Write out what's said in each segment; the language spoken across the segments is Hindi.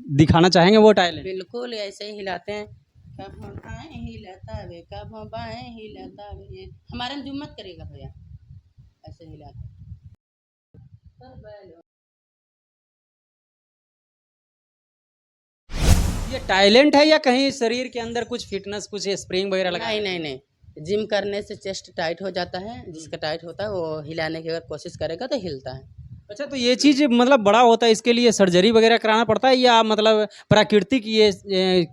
दिखाना चाहेंगे वो टैलेंट? बिल्कुल ऐसे ही हिलाते हैं। कब हम आए हिलाता वे, कब हम बाएं हिलाता वे। ये हमारे में जुम्मत करेगा भैया, ऐसे हिलाते हैं। ये टैलेंट है या कहीं शरीर के अंदर कुछ फिटनेस, कुछ स्प्रिंग वगैरह लगा? नहीं नहीं नहीं, जिम करने से चेस्ट टाइट हो जाता है, जिसका टाइट होता है वो हिलाने की अगर कोशिश करेगा तो हिलता है। अच्छा, तो ये चीज़ मतलब बड़ा होता है, इसके लिए सर्जरी वगैरह कराना पड़ता है या मतलब प्राकृतिक ये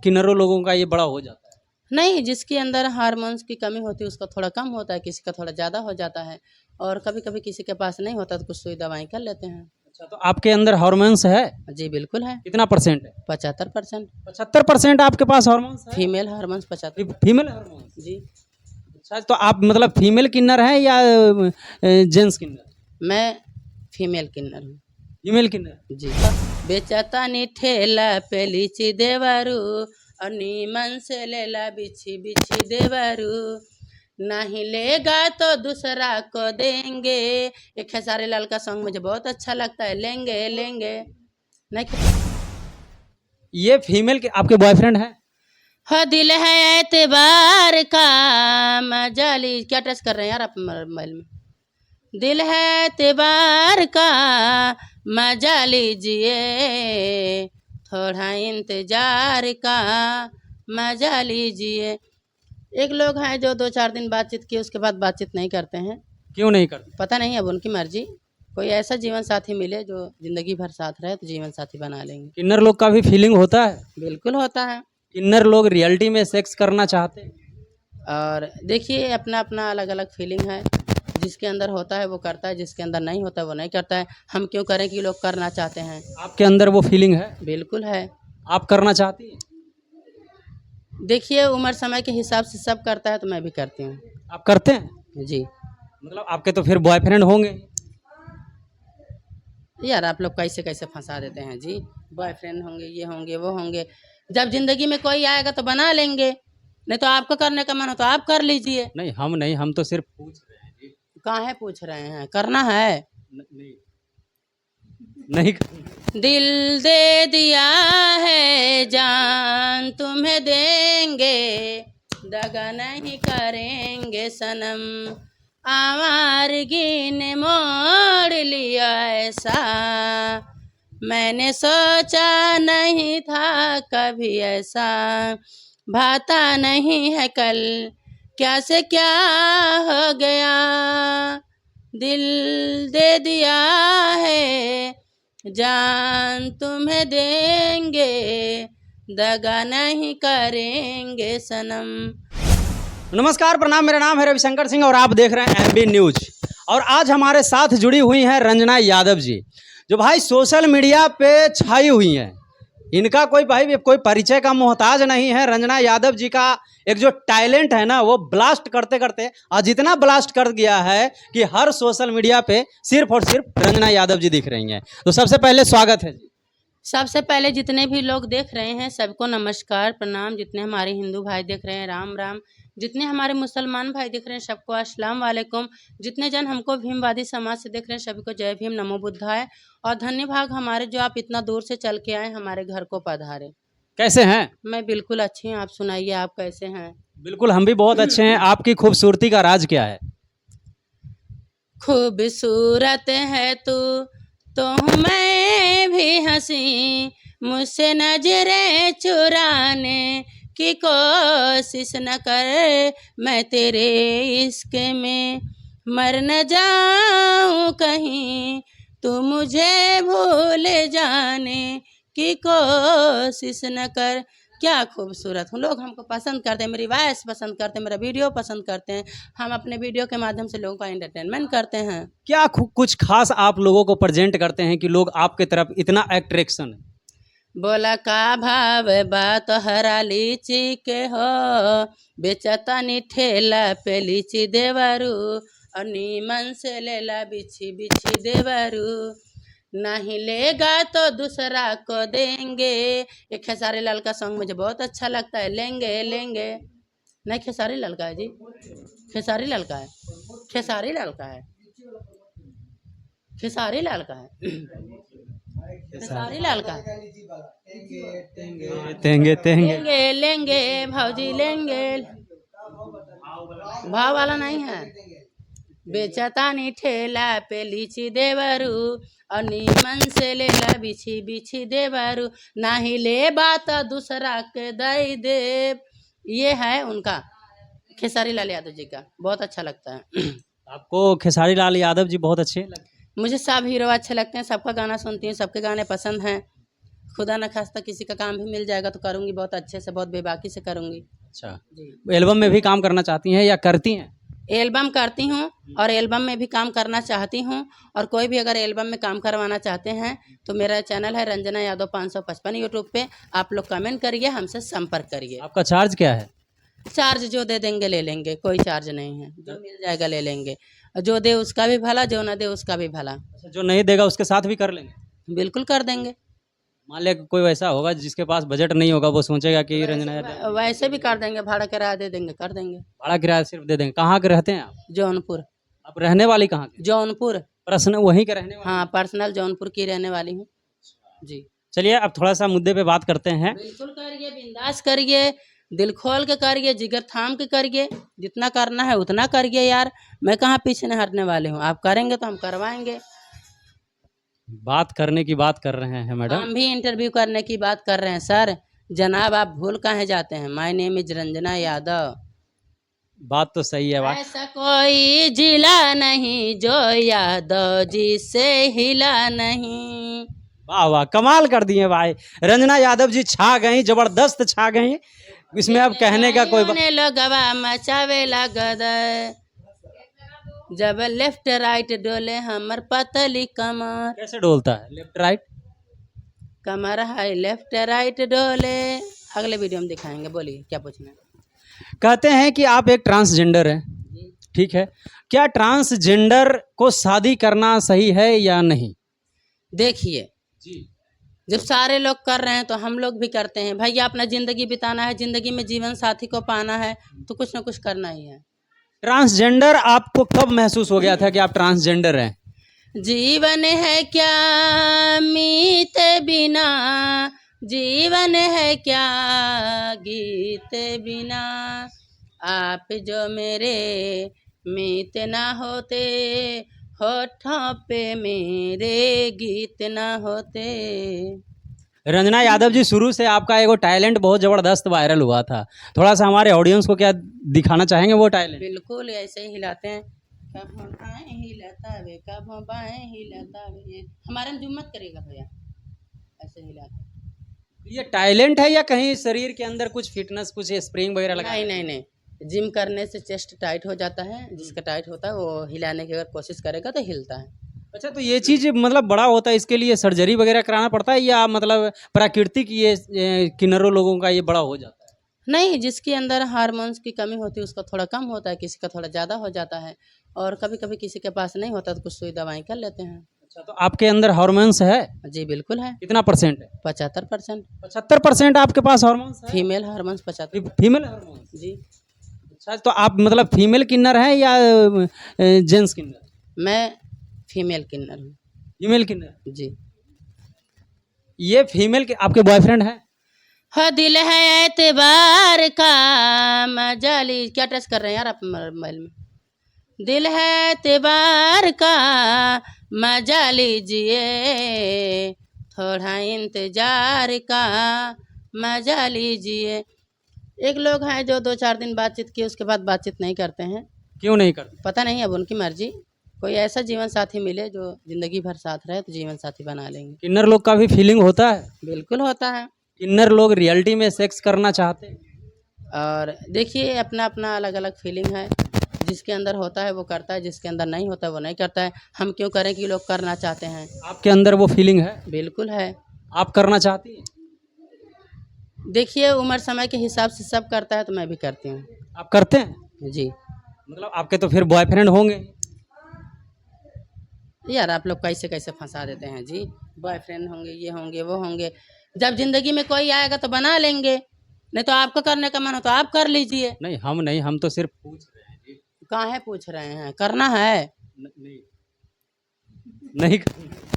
किन्नरों लोगों का ये बड़ा हो जाता है? नहीं, जिसके अंदर हार्मोन्स की कमी होती है उसका थोड़ा कम होता है, किसी का थोड़ा ज़्यादा हो जाता है, और कभी कभी किसी के पास नहीं होता तो कुछ सुई दवाई कर लेते हैं। अच्छा, तो आपके अंदर हार्मोन्स है? जी बिल्कुल है। कितना परसेंट है? 75%। 75% आपके पास हार्मोन्स है? Female hormones 75। Female hormones? जी। अच्छा, तो आप मतलब फीमेल किन्नर हैं या जेंट्स किन्नर? मैं फीमेल किन्नर हूँ। फीमेल किन्नर? जी। बेचता नी ठेला पे लीची देवरू, और नीमन से लेला बिछी बिछी देवरू, नहीं लेगा तो दूसरा को देंगे। एक खेसारी लाल का सॉन्ग मुझे बहुत अच्छा लगता है, लेंगे लेंगे। नहीं, ये फीमेल के आपके बॉयफ्रेंड है? हो दिल है एतबार का मजाली। क्या टच कर रहे हैं यार आप मोबाइल में? दिल है एतबार का मजा लीजिए, थोड़ा इंतजार का मजा लीजिए। एक लोग हैं जो 2-4 दिन बातचीत किए उसके बाद बातचीत नहीं करते हैं, क्यों नहीं करते? पता नहीं, अब उनकी मर्जी। कोई ऐसा जीवन साथी मिले जो जिंदगी भर साथ रहे तो जीवन साथी बना लेंगे। किन्नर लोग का भी फीलिंग होता है? बिल्कुल होता है। किन्नर लोग रियलिटी में सेक्स करना चाहते हैं? और देखिए अपना अपना अलग अलग फीलिंग है, जिसके अंदर होता है वो करता है, जिसके अंदर नहीं होता है वो नहीं करता है। हम क्यों करें कि लोग करना चाहते हैं? आपके अंदर वो फीलिंग है? बिल्कुल है। आप करना चाहती हैं? देखिए उम्र समय के हिसाब से सब करता है तो मैं भी करती हूँ। आप करते हैं? जी। मतलब आपके तो फिर बॉयफ्रेंड होंगे? यार आप लोग कैसे कैसे फंसा देते हैं जी। बॉयफ्रेंड होंगे, ये होंगे, वो होंगे। जब जिंदगी में कोई आएगा तो बना लेंगे, नहीं तो आपको करने का मन हो तो आप कर लीजिए। नहीं, हम तो सिर्फ पूछ रहे हैं जी। काहे पूछ रहे हैं? करना है। नहीं, नहीं करना। दिल दे दिया है जान तुम्हें देंगे, दगा नहीं करेंगे सनम, आवारगी ने मोड़ लिया ऐसा, मैंने सोचा नहीं था कभी ऐसा, भाता नहीं है कल क्या से क्या हो गया, दिल दे दिया है जान तुम्हें देंगे, दगा नहीं करेंगे सनम। नमस्कार, प्रणाम, मेरा नाम है रविशंकर सिंह और आप देख रहे हैं एमबी न्यूज। और आज हमारे साथ जुड़ी हुई हैं रंजना यादव जी, जो भाई सोशल मीडिया पे छाई हुई हैं। इनका कोई परिचय का मोहताज नहीं है। रंजना यादव जी का एक जो टैलेंट है ना, वो ब्लास्ट करते करते आज इतना ब्लास्ट कर गया है कि हर सोशल मीडिया पे सिर्फ और सिर्फ रंजना यादव जी दिख रही हैं। तो सबसे पहले स्वागत है जी। सबसे पहले जितने भी लोग देख रहे हैं सबको नमस्कार प्रणाम, जितने हमारे हिंदू भाई देख रहे हैं राम राम, जितने हमारे मुसलमान भाई देख रहे हैं सबको अस्सलाम वालेकुम, जितने जन हमको भीमवादी समाज से देख रहे हैं सभी को जय भीम नमो बुद्धाय। और धन्य भाग हमारे जो आप इतना दूर से चल के आए हमारे घर को पधारे। कैसे हैं? मैं बिल्कुल अच्छी हूँ, आप सुनाइए आप कैसे हैं? बिल्कुल, हम भी बहुत अच्छे हैं। आपकी खूबसूरती का राज क्या है? खूबसूरत है तो मैं भी हंसी, मुझसे नजरें चुराने की कोशिश न कर, मैं तेरे इश्क में मर न जाऊं कहीं, तू मुझे भूल जाने की कोशिश न कर। क्या खूबसूरत हूँ, लोग हमको पसंद करते हैं, मेरी वॉइस पसंद करते हैं, मेरा वीडियो पसंद करते हैं। हम अपने वीडियो के माध्यम से लोगों का एंटरटेनमेंट करते हैं। क्या कुछ खास आप लोगों को प्रेजेंट करते हैं कि लोग आपके तरफ इतना अट्रैक्शन है? बोला का भाव बात हरा लीची के हो, बेचता नी ठेला पे लीची देवरू, और नीमन से लेला बिछी बिछी देवरू, नहीं लेगा तो दूसरा को देंगे। एक खेसारी लाल का सॉन्ग मुझे बहुत अच्छा लगता है, लेंगे लेंगे। नहीं खेसारी लाल का है जी, खेसारी लाल का है, खेसारी लाल का है, खेसारी लाल का है। खेसारी लाल का तेंगे तेंगे लेंगे लेंगे भौजी लेंगे, भाव वाला नहीं है। बेचतानी ठेला पे लीची देवरू, और नीमन से लेला बिछी बिछी देवरू, नाही ले बात दूसरा के दई दे। ये है उनका खेसारी लाल यादव जी का, बहुत अच्छा लगता है। आपको खेसारी लाल यादव जी बहुत अच्छे लगते हैं? मुझे सब हीरो अच्छे लगते हैं, सबका गाना सुनती हूँ, सबके गाने पसंद हैं। खुदा न खास्ता किसी का काम भी मिल जाएगा तो करूँगी, बहुत अच्छे से, बहुत बेबाकी से करूँगी अच्छा, जी। एल्बम में भी काम करना चाहती हैं या करती हैं? एल्बम करती हूँ और एल्बम में भी काम करना चाहती हूँ, और कोई भी अगर एल्बम में काम करवाना चाहते हैं तो मेरा चैनल है रंजना यादव 555 यूट्यूब पे, आप लोग कमेंट करिए, हमसे संपर्क करिए। आपका चार्ज क्या है? चार्ज जो दे देंगे ले लेंगे, कोई चार्ज नहीं है, जो मिल जाएगा ले लेंगे, जो दे उसका भी भला, जो ना दे उसका भी भला। अच्छा, जो नहीं देगा उसके साथ भी कर लेंगे? बिल्कुल कर देंगे। मान लिया कोई वैसा होगा जिसके पास बजट नहीं होगा, वो सोचेगा कि रंजना यादव, वैसे भी कर देंगे, भाड़ा किराया दे देंगे, कर देंगे। भाड़ा किराया सिर्फ दे देंगे। कहाँ के रहते हैं आप? जौनपुर। आप रहने वाली कहाँ के? जौनपुर, प्रश्न वहीं के रहने वाले? हाँ, पर्सनल जौनपुर की रहने वाली हूँ जी। चलिए अब थोड़ा सा मुद्दे पे बात करते हैं। बिल्कुल करिए, बिंदास करिए, दिल खोल के करिए, जिगर थाम के करिए, जितना करना है उतना करिए यार, मैं कहाँ पीछे नहीं हटने वाली हूँ। आप करेंगे तो हम करवाएंगे। बात करने की बात कर रहे हैं मैडम। हम भी इंटरव्यू करने की बात कर रहे हैं सर। जनाब आप भूल काहे जाते हैं, my name is Ranjana Yadav. बात तो सही है। बात ऐसा कोई जिला नहीं जो यादव जी से हिला नहीं। वाह वाह, कमाल कर दिए भाई। रंजना यादव जी छा गई, जबरदस्त छा गई। इसमें अब कहने का कोई ने लोगवा मचावेला गदर, जब लेफ्ट राइट डोले हमर पतली कमर। कैसे डोलता है लेफ्ट राइट? कमर है लेफ्ट राइट डोले। अगले वीडियो में दिखाएंगे, बोलिए क्या पूछना है। कहते हैं कि आप एक ट्रांसजेंडर हैं, ठीक है, क्या ट्रांसजेंडर को शादी करना सही है या नहीं? देखिए जी, जब सारे लोग कर रहे हैं तो हम लोग भी करते हैं। भैया अपना जिंदगी बिताना है, जिंदगी में जीवन साथी को पाना है तो कुछ ना कुछ करना ही है। ट्रांसजेंडर आपको कब महसूस हो गया था कि आप ट्रांसजेंडर हैं? जीवन है क्या मीत बिना, जीवन है क्या गीत बिना, आप जो मेरे मीत ना होते, होठों पे मेरे गीत ना होते। रंजना यादव जी, शुरू से आपका एगो टैलेंट बहुत जबरदस्त वायरल हुआ था, थोड़ा सा हमारे ऑडियंस को क्या दिखाना चाहेंगे वो टैलेंट? बिल्कुल ऐसे ही हिलाते हैं, कब बाएं हिलाता वे, कब बाएं हिलाता वे। हमारे में जुम्मत करेगा भैया, ऐसे हिलाते हैं। ये टैलेंट है या कहीं शरीर के अंदर कुछ फिटनेस, कुछ स्प्रिंग वगैरह लगा? नहीं नहीं नहीं, जिम करने से चेस्ट टाइट हो जाता है, जिसका टाइट होता है वो हिलाने की अगर कोशिश करेगा तो हिलता है। अच्छा, तो ये चीज़ मतलब बड़ा होता है, इसके लिए सर्जरी वगैरह कराना पड़ता है या मतलब प्राकृतिक ये किन्नरों लोगों का ये बड़ा हो जाता है? नहीं, जिसके अंदर हार्मोन्स की कमी होती है उसका थोड़ा कम होता है, किसी का थोड़ा ज़्यादा हो जाता है, और कभी कभी किसी के पास नहीं होता तो कुछ सुई दवाई कर लेते हैं। अच्छा, तो आपके अंदर हार्मोन्स है? जी बिल्कुल है, कितना परसेंट है? 75%। 75% आपके पास हार्मोन्स है? Female hormones 75। Female hormones? जी, अच्छा, तो आप मतलब फीमेल किन्नर हैं या जेंट्स किन्नर? मैं फीमेल किन्नर हूँ फीमेल किन्नर? जी। ये फीमेल के आपके बॉयफ्रेंड है? हो दिल है एतबार का मजाली, क्या टच कर रहे हैं यार आप मोबाइल में। दिल है एतबार का मजा लीजिए, थोड़ा इंतजार का मजा लीजिए। एक लोग हैं जो 2-4 दिन बातचीत किए उसके बाद बातचीत नहीं करते हैं, क्यों नहीं करते? पता नहीं, अब उनकी मर्जी। कोई ऐसा जीवन साथी मिले जो जिंदगी भर साथ रहे तो जीवन साथी बना लेंगे। किन्नर लोग का भी फीलिंग होता है? बिल्कुल होता है। किन्नर लोग रियलिटी में सेक्स करना चाहते हैं? और देखिए अपना अपना अलग अलग फीलिंग है, जिसके अंदर होता है वो करता है, जिसके अंदर नहीं होता है वो नहीं करता है। हम क्यों करें कि लोग करना चाहते हैं? आपके अंदर वो फीलिंग है? बिल्कुल है। आप करना चाहती हैं? देखिए उम्र समय के हिसाब से सब करता है तो मैं भी करती हूँ। आप करते हैं? जी मतलब आपके तो फिर बॉयफ्रेंड होंगे? यार आप लोग कैसे कैसे फंसा देते हैं जी। बॉयफ्रेंड होंगे, ये होंगे, वो होंगे, जब जिंदगी में कोई आएगा तो बना लेंगे, नहीं तो आपको करने का मन हो तो आप कर लीजिए। नहीं, हम नहीं, हम तो सिर्फ पूछ रहे हैं जी। काहे पूछ रहे हैं, करना है। नहीं, नहीं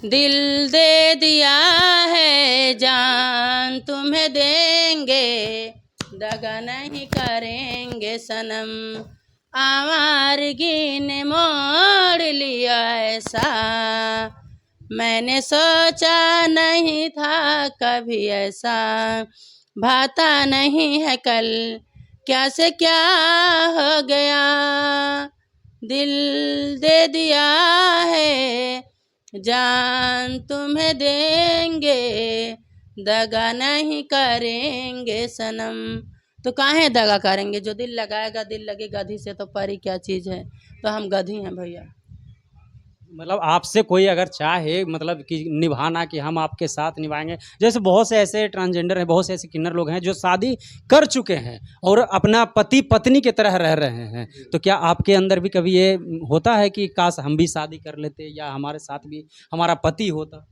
दिल दे दिया है जान तुम्हें देंगे, दगा नहीं करेंगे सनम, आवारगी ने मोड़ लिया ऐसा, मैंने सोचा नहीं था कभी ऐसा, भाता नहीं है कल क्या से क्या हो गया, दिल दे दिया है जान तुम्हें देंगे, दगा नहीं करेंगे सनम। तो काहे दगा करेंगे, जो दिल लगाएगा दिल लगे गधी से तो परी क्या चीज़ है, तो हम गधी हैं भैया। मतलब आपसे कोई अगर चाहे मतलब कि निभाना कि हम आपके साथ निभाएंगे, जैसे बहुत से ऐसे ट्रांसजेंडर हैं, बहुत से ऐसे किन्नर लोग हैं जो शादी कर चुके हैं और अपना पति पत्नी की तरह रह रहे हैं, तो क्या आपके अंदर भी कभी ये होता है कि काश हम भी शादी कर लेते या हमारे साथ भी हमारा पति होता?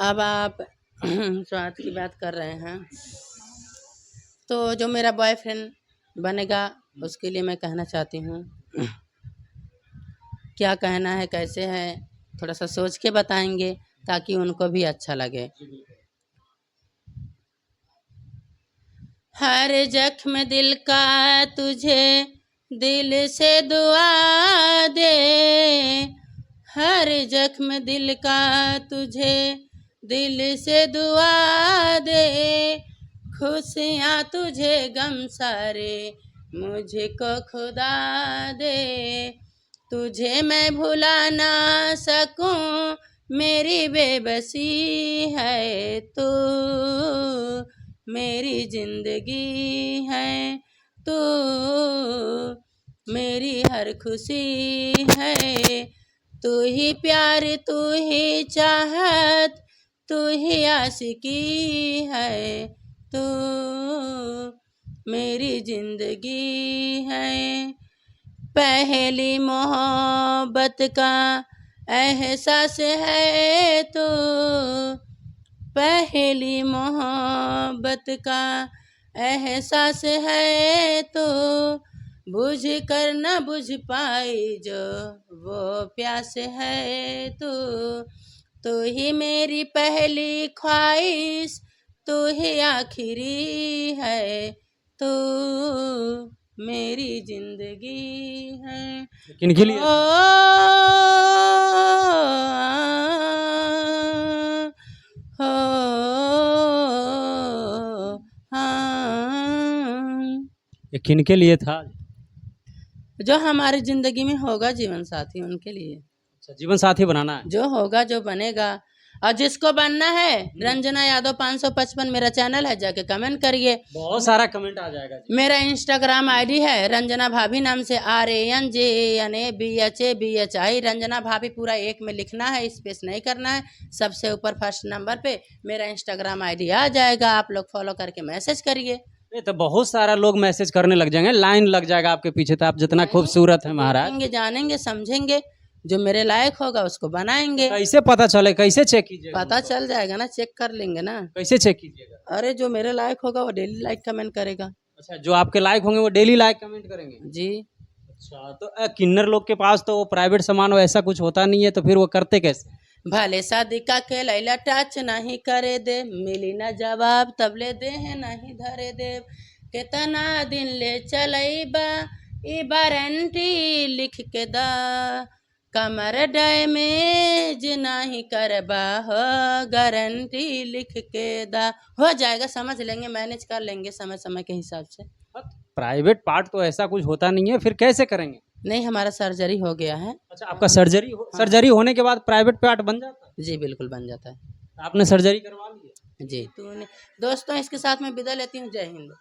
अब आप स्वाद की बात कर रहे हैं, तो जो मेरा बॉयफ्रेंड बनेगा उसके लिए मैं कहना चाहती हूँ, क्या कहना है कैसे है थोड़ा सा सोच के बताएंगे ताकि उनको भी अच्छा लगे। हर जख्म दिल का तुझे दिल से दुआ दे, हर जख्म दिल का तुझे दिल से दुआ दे, खुशियाँ तुझे गम सारे मुझको खुदा दे, तुझे मैं भुला ना सकूं मेरी बेबसी है तू, मेरी जिंदगी है तू, मेरी हर खुशी है, तू ही प्यार तू ही चाहत तू ही आशिकी है तू, मेरी जिंदगी है, पहली मोहब्बत का एहसास है तो, पहली मोहब्बत का एहसास है तो, बुझ कर न बुझ पाई जो वो प्यास है तो ही मेरी पहली ख्वाहिश तू ही आखिरी है तू, मेरी जिंदगी है। किनके लिए? ये किनके लिए था? जो हमारी जिंदगी में होगा जीवन साथी उनके लिए। अच्छा, जीवन साथी बनाना है। जो होगा जो बनेगा और जिसको बनना है रंजना यादव 555 मेरा चैनल है, जाके कमेंट करिए, बहुत सारा कमेंट आ जाएगा जी। मेरा इंस्टाग्राम आईडी है रंजना भाभी नाम से, RANJANABHABHI, रंजना भाभी पूरा एक में लिखना है, स्पेस नहीं करना है, सबसे ऊपर फर्स्ट नंबर पे मेरा इंस्टाग्राम आईडी आ जाएगा, आप लोग फॉलो करके मैसेज करिए। तो बहुत सारा लोग मैसेज करने लग जाएंगे, लाइन लग जाएगा आपके पीछे, तो आप जितना खूबसूरत है महाराज। जानेंगे समझेंगे, जो मेरे लायक होगा उसको बनाएंगे। कैसे पता चले, कैसे चेक कीजिएगा? पता चल जाएगा ना, चेक कर लेंगे ना। कैसे चेक कीजिएगा? अरे जो मेरे लायक होगा वो डेली लाइक कमेंट करेगा। अच्छा, जो आपके लायक होंगे वो डेली लाइक कमेंट करेंगे जी। अच्छा, तो किन्नर लोग के पास तो प्राइवेट सामान हो ऐसा कुछ होता नहीं है, तो फिर वो करते कैसे? भले शादी का के लैला टच नहीं करे दे, मिली ना जवाब तबले दे है नहीं धरे दे, कितना दिन ले चलैबा ई वारंटी लिख के दा, कमर डैमेज नहीं करबा हो गारंटी लिख के दा, हो जाएगा, समझ लेंगे, मैनेज कर लेंगे समय समय के हिसाब से। प्राइवेट पार्ट तो ऐसा कुछ होता नहीं है, फिर कैसे करेंगे? नहीं, हमारा सर्जरी हो गया है। अच्छा, आपका सर्जरी सर्जरी होने के बाद प्राइवेट पार्ट बन जाता है? जी बिल्कुल बन जाता है। आपने सर्जरी करवा ली है? जी। तो दोस्तों इसके साथ मैं विदा लेती हूँ, जय हिंद।